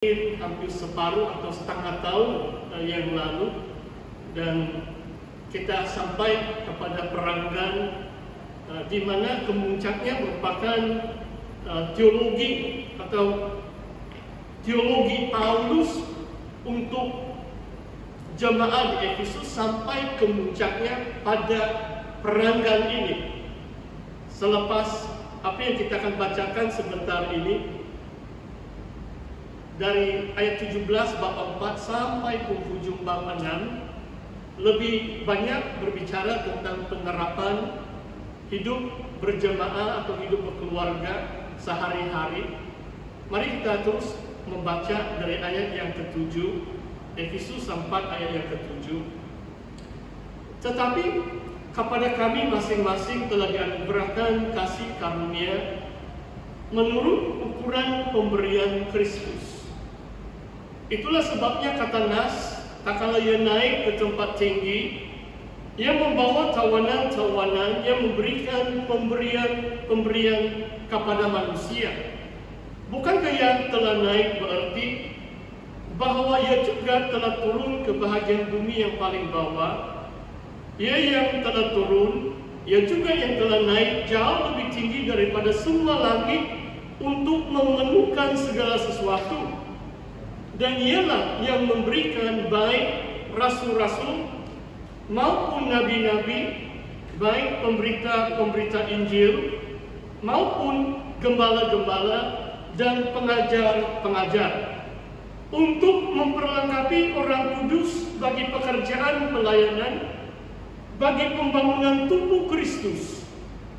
hampir separuh atau setengah tahun yang lalu, dan kita sampai kepada peranggan di mana kemuncaknya merupakan teologi atau teologi Paulus untuk jemaat di Efesus sampai kemuncaknya pada peranggan ini. Selepas apa yang kita akan bacakan sebentar ini, dari ayat 17 bab 4 sampai penghujung bab 6, lebih banyak berbicara tentang penerapan hidup berjemaah atau hidup berkeluarga sehari-hari. Mari kita terus membaca dari ayat yang ke-7, Efesus 4 ayat yang ke-7. Tetapi kepada kami masing-masing telah dianugerahkan kasih karunia menurut ukuran pemberian Kristus. Itulah sebabnya kata Nas, tak kala ia naik ke tempat tinggi, ia membawa tawanan-tawanan yang memberikan pemberian kepada manusia. Bukankah yang telah naik berarti bahwa ia juga telah turun ke bahagian bumi yang paling bawah? Ia yang telah turun, ia juga yang telah naik jauh lebih tinggi daripada semua langit untuk memenuhkan segala sesuatu. Dan ialah yang memberikan baik rasul-rasul maupun nabi-nabi, baik pemberita-pemberita Injil maupun gembala-gembala dan pengajar-pengajar, untuk memperlengkapi orang kudus bagi pekerjaan pelayanan, bagi pembangunan tubuh Kristus,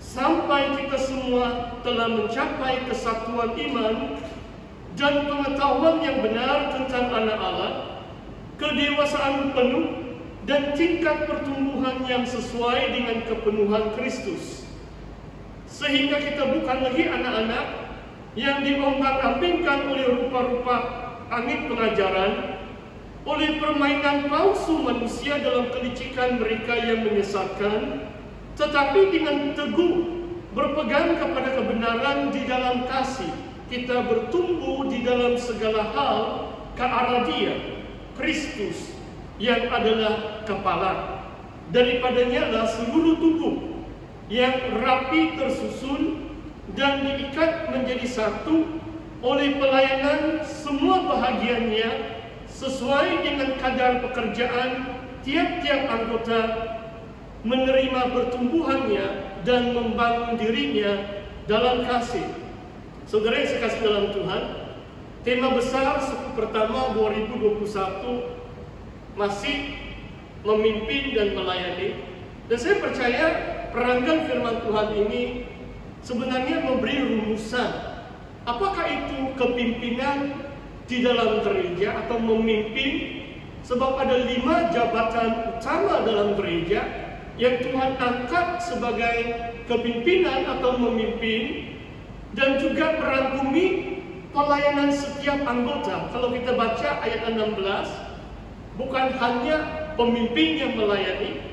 sampai kita semua telah mencapai kesatuan iman dan pengetahuan yang benar tentang anak Allah, kedewasaan penuh dan tingkat pertumbuhan yang sesuai dengan kepenuhan Kristus, sehingga kita bukan lagi anak-anak yang diombang-ambingkan oleh rupa-rupa angin pengajaran, oleh permainan palsu manusia dalam kelicikan mereka yang menyesatkan, tetapi dengan teguh berpegang kepada kebenaran di dalam kasih, kita bertumbuh di dalam segala hal ke arah Dia, Kristus, yang adalah kepala. Daripadanya adalah seluruh tubuh yang rapi tersusun dan diikat menjadi satu oleh pelayanan semua bahagiannya sesuai dengan kadar pekerjaan tiap-tiap anggota, menerima pertumbuhannya dan membangun dirinya dalam kasih. Saudara yang saya kasih dalam Tuhan, tema besar suku pertama 2021 masih memimpin dan melayani. Dan saya percaya peranggan firman Tuhan ini sebenarnya memberi rumusan. Apakah itu kepimpinan di dalam gereja atau memimpin? Sebab ada 5 jabatan utama dalam gereja yang Tuhan angkat sebagai kepimpinan atau memimpin, dan juga merangkumi pelayanan setiap anggota. Kalau kita baca ayat 16, bukan hanya pemimpin yang melayani,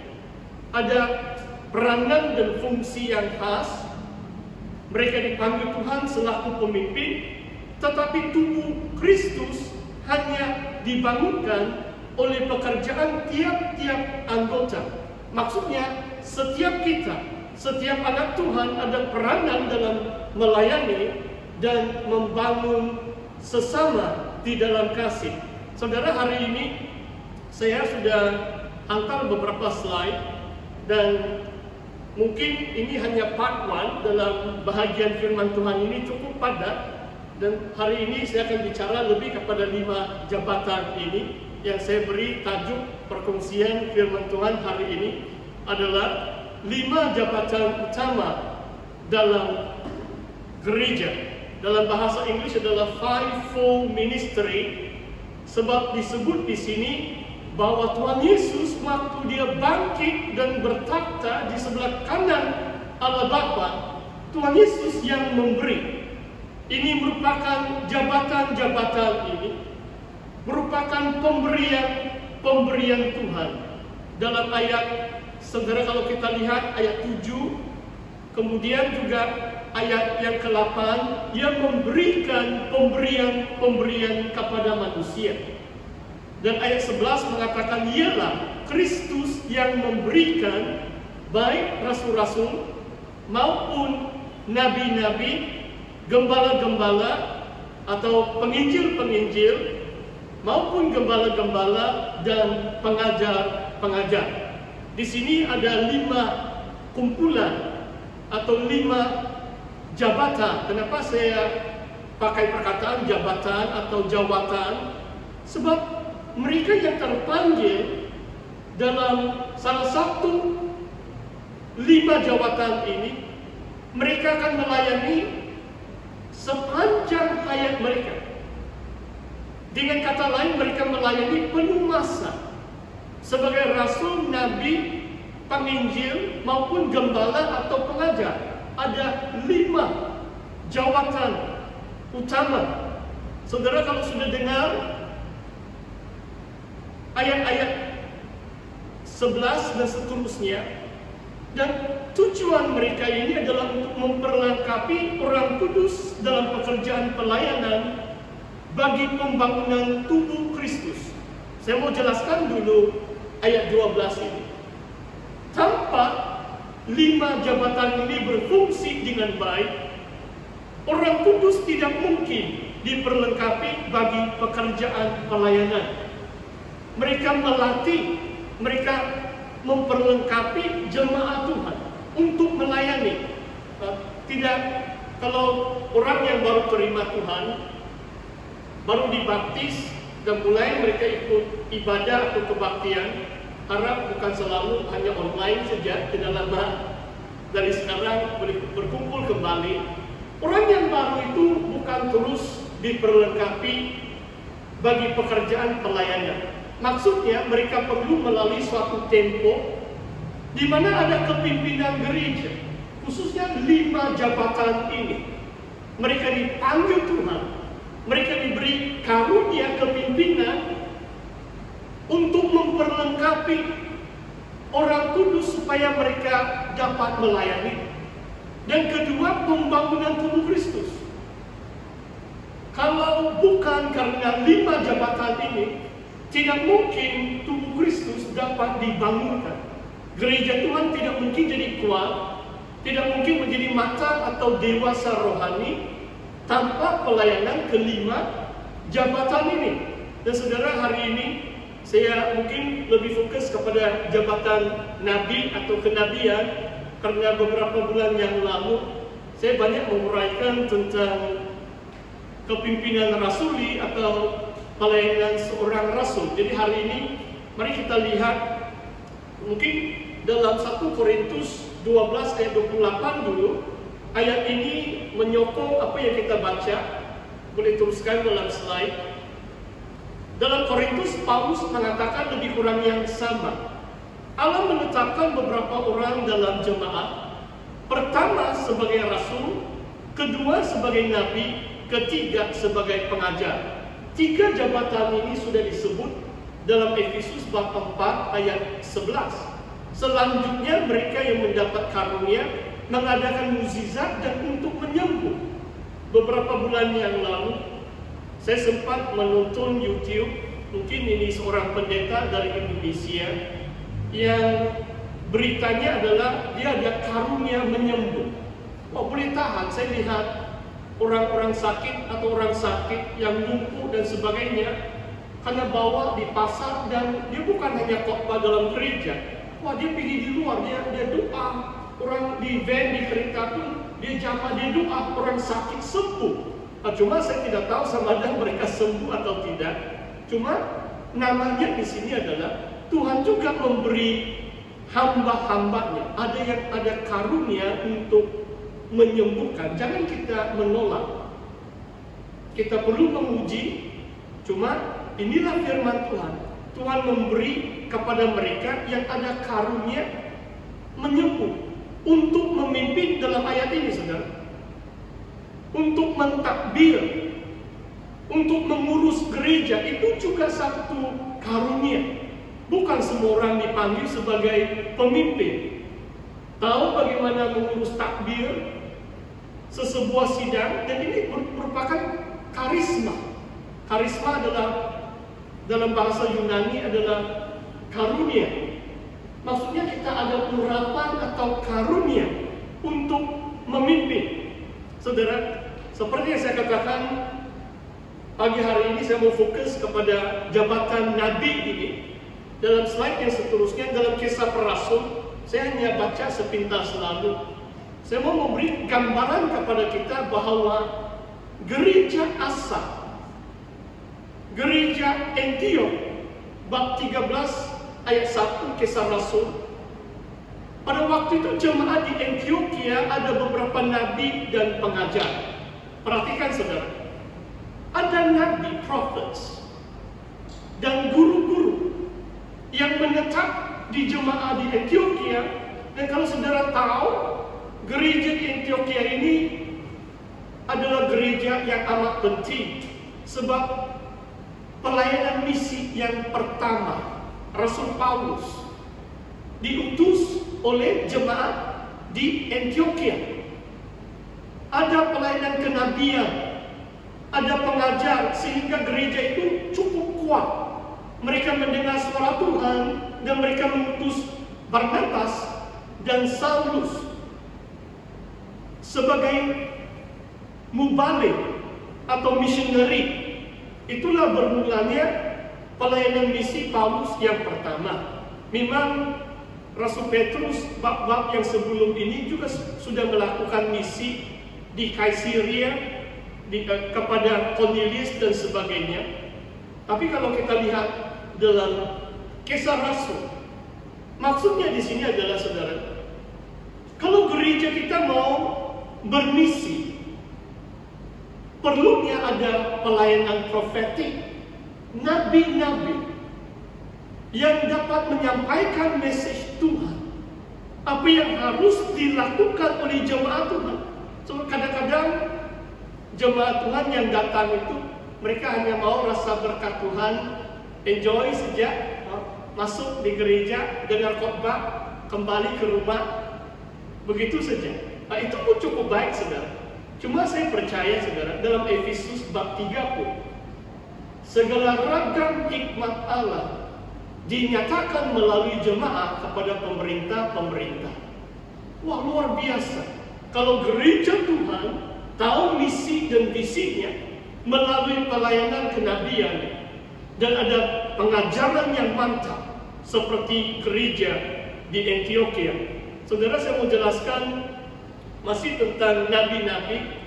ada peranan dan fungsi yang khas. Mereka dipanggil Tuhan selaku pemimpin, tetapi tubuh Kristus hanya dibangunkan oleh pekerjaan tiap-tiap anggota. Maksudnya setiap kita, setiap anak Tuhan ada peranan dalam melayani dan membangun sesama di dalam kasih. Saudara, hari ini saya sudah hantar beberapa slide, dan mungkin ini hanya part 1 dalam bahagian firman Tuhan ini cukup padat. Dan hari ini saya akan bicara lebih kepada 5 jabatan ini. Yang saya beri tajuk perkongsian firman Tuhan hari ini adalah 5 jabatan utama dalam gereja. Dalam bahasa Inggris adalah fivefold ministry, sebab disebut di sini bahwa Tuhan Yesus waktu dia bangkit dan bertakhta di sebelah kanan Allah Bapa, Tuhan Yesus yang memberi. Ini merupakan jabatan-jabatan ini merupakan pemberian Tuhan. Dalam ayat, saudara, kalau kita lihat ayat 7, kemudian juga ayat yang ke-8, Dia memberikan pemberian kepada manusia. Dan ayat 11 mengatakan, ialah Kristus yang memberikan baik rasul-rasul maupun nabi-nabi, gembala-gembala atau penginjil-penginjil, maupun gembala-gembala dan pengajar-pengajar. Di sini ada 5 kumpulan atau 5 jabatan. Kenapa saya pakai perkataan jabatan atau jawatan? Sebab mereka yang terpanggil dalam salah satu 5 jawatan ini, mereka akan melayani sepanjang hayat mereka. Dengan kata lain, mereka melayani penuh masa sebagai rasul, nabi, penginjil maupun gembala atau pengajar. Ada 5 jawatan utama. Saudara, kalau sudah dengar ayat-ayat 11 dan seterusnya, dan tujuan mereka ini adalah untuk memperlengkapi orang kudus dalam pekerjaan pelayanan bagi pembangunan tubuh Kristus. Saya mau jelaskan dulu ayat 12 ini. Tanpa 5 jabatan ini berfungsi dengan baik, orang kudus tidak mungkin diperlengkapi bagi pekerjaan pelayanan. Mereka melatih, mereka memperlengkapi jemaat Tuhan untuk melayani. Tidak, kalau orang yang baru terima Tuhan, baru dibaptis dan mulai mereka ikut ibadah atau kebaktian, harap bukan selalu hanya online saja, tidak lama dari sekarang boleh berkumpul kembali. Orang yang baru itu bukan terus diperlengkapi bagi pekerjaan pelayanan. Maksudnya mereka perlu melalui suatu tempo di mana ada kepimpinan gereja, khususnya 5 jabatan ini. Mereka dipanggil Tuhan, mereka diberi karunia kepimpinan untuk memperlengkapi orang kudus supaya mereka dapat melayani. Dan kedua, pembangunan tubuh Kristus. Kalau bukan karena 5 jabatan ini, tidak mungkin tubuh Kristus dapat dibangunkan. Gereja Tuhan tidak mungkin jadi kuat, tidak mungkin menjadi matang atau dewasa rohani tanpa pelayanan ke-5 jabatan ini. Dan saudara, hari ini saya mungkin lebih fokus kepada jabatan nabi atau kenabian, karena beberapa bulan yang lalu saya banyak menguraikan tentang kepimpinan rasuli atau pelayanan seorang rasul. Jadi hari ini mari kita lihat mungkin dalam 1 Korintus 12 ayat 28 dulu. Ayat ini menyokong apa yang kita baca. Boleh teruskan dalam slide. Dalam Korintus, Paulus mengatakan lebih kurang yang sama. Allah menetapkan beberapa orang dalam jemaat. Pertama sebagai rasul, kedua sebagai nabi, ketiga sebagai pengajar. 3 jabatan ini sudah disebut dalam Efesus bab 4 ayat 11. Selanjutnya mereka yang mendapat karunia mengadakan mukjizat dan untuk menyembuh. Beberapa bulan yang lalu saya sempat menonton YouTube, mungkin ini seorang pendeta dari Indonesia yang beritanya adalah dia ada karunia menyembuh. Oh, boleh tahan, saya lihat orang-orang sakit atau orang sakit yang lumpuh dan sebagainya karena bawa di pasar, dan dia bukan hanya khotbah dalam gereja. Wah, dia pergi di luar, dia doa. Orang di van, di kereta pun dia jamaah, dia doa, orang sakit sembuh. Nah, cuma saya tidak tahu sama ada mereka sembuh atau tidak. Cuma namanya di sini adalah Tuhan juga memberi hamba-hambanya. Ada yang ada karunia untuk menyembuhkan. Jangan kita menolak. Kita perlu memuji. Cuma inilah firman Tuhan. Tuhan memberi kepada mereka yang ada karunia menyembuh, untuk memimpin dalam ayat ini, saudara, untuk mentakbir, untuk mengurus gereja. Itu juga satu karunia. Bukan semua orang dipanggil sebagai pemimpin. Tahu bagaimana mengurus takbir, sesebuah sidang, dan ini merupakan karisma. Karisma adalah, dalam bahasa Yunani adalah karunia. Maksudnya kita ada urapan atau karunia untuk memimpin. Saudara, seperti yang saya katakan, pagi hari ini saya mau fokus kepada jabatan nabi ini. Dalam slide yang seterusnya, dalam Kisah Para Rasul, saya hanya baca sepintas lalu. Saya mau memberi gambaran kepada kita bahwa gereja Asa, gereja Antiok, bab 13 ayat 1 Kisah Rasul. Pada waktu itu jemaat di Antioquia ada beberapa nabi dan pengajar. Perhatikan saudara, ada nabi, prophets, dan guru-guru yang menetap di jemaat di Antioquia. Dan kalau saudara tahu, gereja di Antioquia ini adalah gereja yang amat penting, sebab pelayanan misi yang pertama Rasul Paulus diutus oleh jemaat di Antioquia. Ada pelayanan kenabian, ada pengajar, sehingga gereja itu cukup kuat. Mereka mendengar suara Tuhan dan mereka mengutus Barnabas dan Saulus sebagai mubalik atau missionary. Itulah bermulanya pelayanan misi Paulus yang pertama. Memang Rasul Petrus bab-bab yang sebelum ini juga sudah melakukan misi di Kaisarea kepada Cornelius dan sebagainya. Tapi kalau kita lihat dalam Kisah Rasul, maksudnya di sini adalah saudara, kalau gereja kita mau bermisi, perlunya ada pelayanan profetik, nabi-nabi yang dapat menyampaikan message Tuhan, apa yang harus dilakukan oleh jemaat Tuhan. So, kadang-kadang jemaat Tuhan yang datang itu, mereka hanya mau rasa berkat Tuhan, enjoy sejak masuk di gereja, dengar khotbah, kembali ke rumah, begitu saja. Nah, itu pun cukup baik saudara. Cuma saya percaya saudara, dalam Efesus bab 30, segala ragam hikmat Allah dinyatakan melalui jemaat kepada pemerintah-pemerintah. Wah, luar biasa. Kalau gereja Tuhan tahu misi dan visinya melalui pelayanan kenabian dan ada pengajaran yang mantap seperti gereja di Antioquia. Saudara, saya mau jelaskan masih tentang nabi-nabi,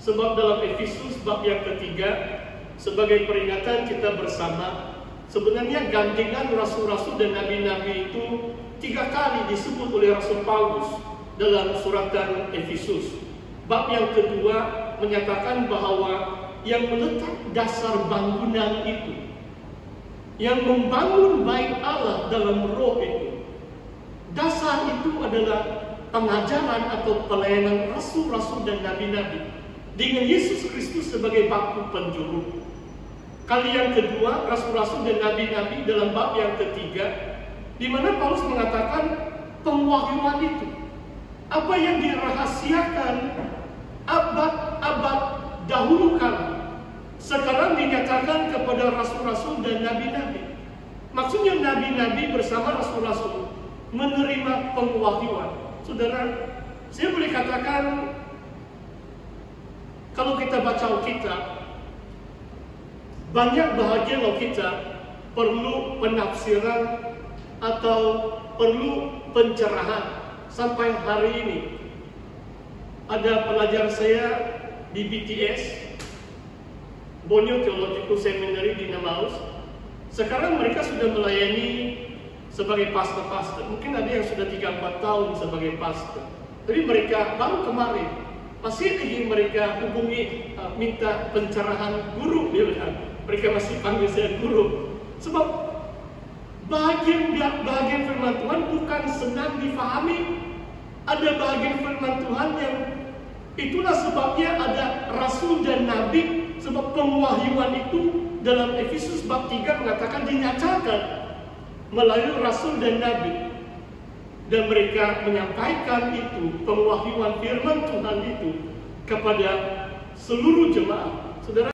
sebab dalam Efesus bab yang ketiga, sebagai peringatan kita bersama, sebenarnya gandengan rasul-rasul dan nabi-nabi itu 3 kali disebut oleh Rasul Paulus dalam suratan Efesus. Bab yang kedua menyatakan bahwa yang meletak dasar bangunan itu, yang membangun bait Allah dalam roh itu, dasar itu adalah pengajaran atau pelayanan rasul-rasul dan nabi-nabi dengan Yesus Kristus sebagai baku penjuru. Kali yang kedua, rasul-rasul dan nabi-nabi dalam bab yang ketiga, di mana Paulus mengatakan pengwahyuan itu, apa yang dirahasiakan abad-abad dahulu kala, sekarang dinyatakan kepada rasul-rasul dan nabi-nabi. Maksudnya nabi-nabi bersama rasul-rasul menerima pengwahyuan. Saudara, saya boleh katakan, kalau kita baca Alkitab, banyak bahagian Alkitab perlu penafsiran atau perlu pencerahan. Sampai hari ini ada pelajar saya di BTS, Borneo Theological Seminary di Namaus. Sekarang mereka sudah melayani sebagai pastor-pastor. Mungkin ada yang sudah 3-4 tahun sebagai pastor. Tapi mereka baru kemarin masih lagi mereka hubungi minta pencerahan guru. Mereka masih panggil saya guru. Sebab bahagian firman Tuhan bukan senang difahami. Ada bahagian firman Tuhan yang itulah sebabnya ada rasul dan nabi. Sebab pengwahyuan itu dalam Efesus bab 3 mengatakan dinyatakan melalui rasul dan nabi, dan mereka menyampaikan itu, pengwahyuan firman Tuhan itu kepada seluruh jemaat. Saudara